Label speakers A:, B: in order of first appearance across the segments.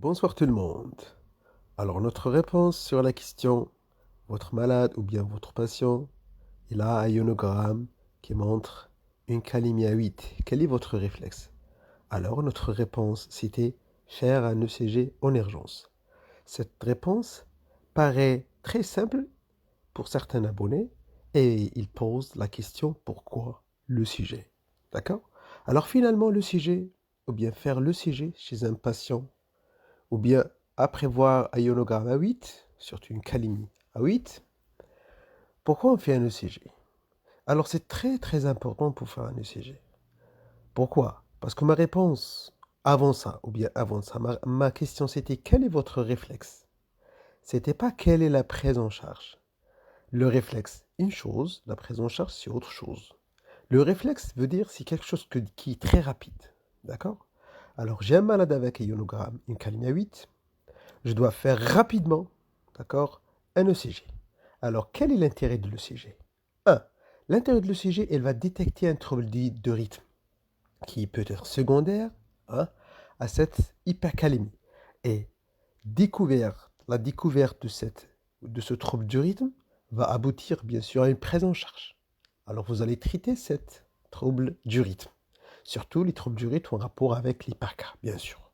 A: Bonsoir tout le monde. Alors notre réponse sur la question, votre malade ou bien votre patient, il a un ionogramme qui montre une calémie à 8. Quel est votre réflexe? Alors notre réponse c'était faire un ECG en urgence. Cette réponse paraît très simple pour certains abonnés et ils posent la question pourquoi le sujet. D'accord? Alors finalement le sujet, ou bien faire le sujet chez un patient ou bien à prévoir un ionogramme à 8, surtout une calémie à 8. Pourquoi on fait un ECG? Alors c'est très très important pour faire un ECG. Pourquoi? Parce que ma réponse avant ça, ou bien avant ça, ma question c'était quel est votre réflexe? C'était pas quelle est la prise en charge. Le réflexe, une chose, la prise en charge, c'est autre chose. Le réflexe veut dire c'est quelque chose qui est très rapide. D'accord? Alors j'ai un malade avec un ionogramme, une calémie à 8. Je dois faire rapidement, d'accord, un ECG. Alors, quel est l'intérêt de l'ECG? 1. L'intérêt de l'ECG, elle va détecter un trouble dit de rythme qui peut être secondaire, hein, à cette hypercalémie. Et la découverte de ce trouble du rythme va aboutir bien sûr à une prise en charge. Alors, vous allez traiter cette trouble du rythme. Surtout les troubles du rythme en rapport avec l'hypercar, bien sûr.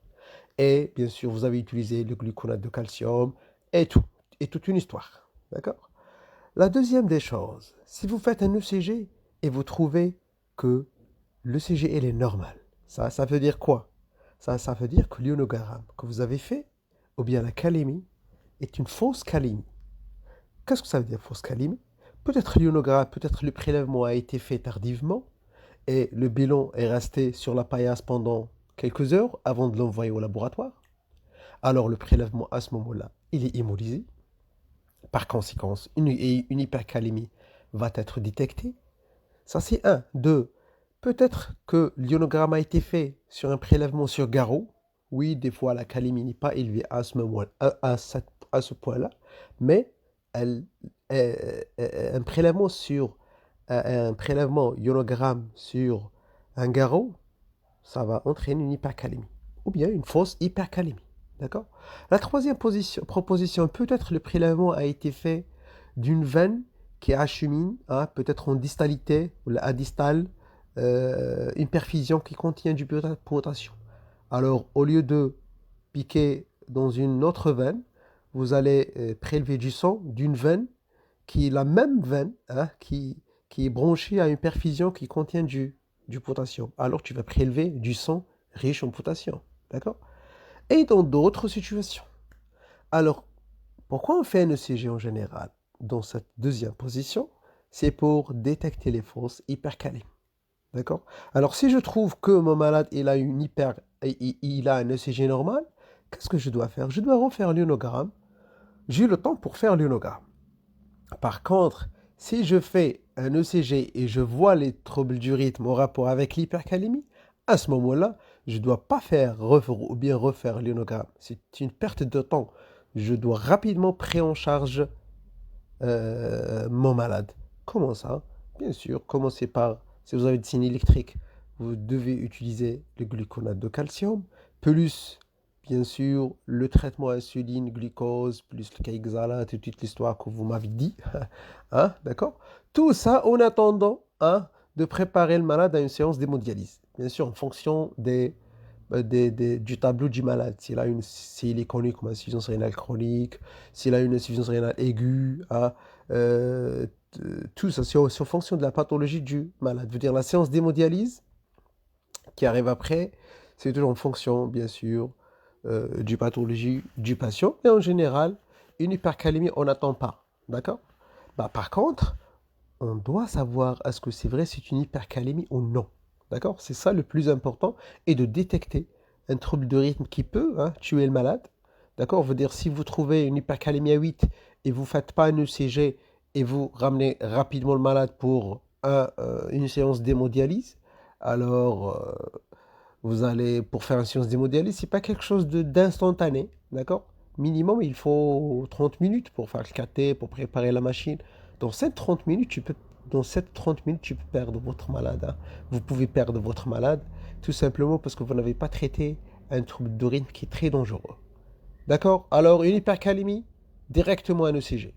A: Et bien sûr, vous avez utilisé le gluconate de calcium et tout. Et toute une histoire. D'accord? La deuxième des choses, si vous faites un ECG et vous trouvez que l'ECG est normal, ça veut dire quoi? Ça veut dire que l'ionogramme que vous avez fait, ou bien la calémie, est une fausse calémie. Qu'est-ce que ça veut dire fausse calémie? Peut-être l'ionogramme, peut-être le prélèvement a été fait tardivement et le bilan est resté sur la paillasse pendant quelques heures avant de l'envoyer au laboratoire. Alors le prélèvement à ce moment-là, il est immobilisé. Par conséquent, une hypercalémie va être détectée. Ça c'est un. Deux, peut-être que l'ionogramme a été fait sur un prélèvement sur garrot. Oui, des fois la calémie n'est pas élevée à ce moment, à ce point-là, mais un prélèvement sur un prélèvement ionogramme sur un garrot, ça va entraîner une hypercalémie ou bien une fausse hypercalémie. D'accord? La troisième proposition, peut-être le prélèvement a été fait d'une veine qui achemine, hein, peut-être en distalité ou à distale, une perfusion qui contient du potassium. Alors, au lieu de piquer dans une autre veine, vous allez prélever du sang d'une veine qui est la même veine, hein, qui est branchée à une perfusion qui contient du potassium. Alors, tu vas prélever du sang riche en potassium. D'accord? Et dans d'autres situations. Alors, pourquoi on fait un ECG en général dans cette deuxième position? C'est pour détecter les fausses hypercalémies. D'accord? Alors, si je trouve que mon malade il a il a un ECG normal, qu'est-ce que je dois faire? Je dois refaire l'ionogramme. J'ai le temps pour faire l'ionogramme. Par contre, si je fais un ECG et je vois les troubles du rythme en rapport avec l'hypercalémie, à ce moment-là, je ne dois pas ou bien refaire l'ionogramme. C'est une perte de temps. Je dois rapidement prendre en charge mon malade. Comment ça? Bien sûr, commencez par, si vous avez des signes électriques, vous devez utiliser le gluconate de calcium, plus, bien sûr, le traitement insuline, glucose, plus le caïxalate et toute l'histoire que vous m'avez dit. Hein, d'accord? Tout ça en attendant, hein, de préparer le malade à une séance d'hémodialyse. Bien sûr, en fonction du tableau du malade. S'il est connu comme insuffisance rénale chronique, s'il a une insuffisance rénale aiguë, hein, euh, tout ça, c'est en fonction de la pathologie du malade. Je veux dire, la séance d'hémodialyse qui arrive après, c'est toujours en fonction, bien sûr, du pathologie du patient. Et en général, une hypercalémie, on n'attend pas. D'accord? Bah, par contre, on doit savoir est-ce que c'est vrai, c'est une hypercalémie ou non. D'accord? C'est ça le plus important, et de détecter un trouble de rythme qui peut, hein, tuer le malade. D'accord? Veut dire, si vous trouvez une hypercalémie à 8 et vous ne faites pas un ECG et vous ramenez rapidement le malade pour une séance d'hémodialyse, alors vous allez, pour faire une séance d'hémodialyse, c'est pas quelque chose d'instantané. D'accord? Minimum, il faut 30 minutes pour faire le cathé, pour préparer la machine. Dans ces 30 minutes, tu peux perdre votre malade, hein. Vous pouvez perdre votre malade tout simplement parce que vous n'avez pas traité un trouble de rythme qui est très dangereux. D'accord? Alors, une hypercalémie, directement un ECG,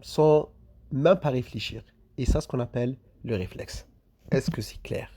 A: sans même pas réfléchir. Et ça, ce qu'on appelle le réflexe. Est-ce que c'est clair?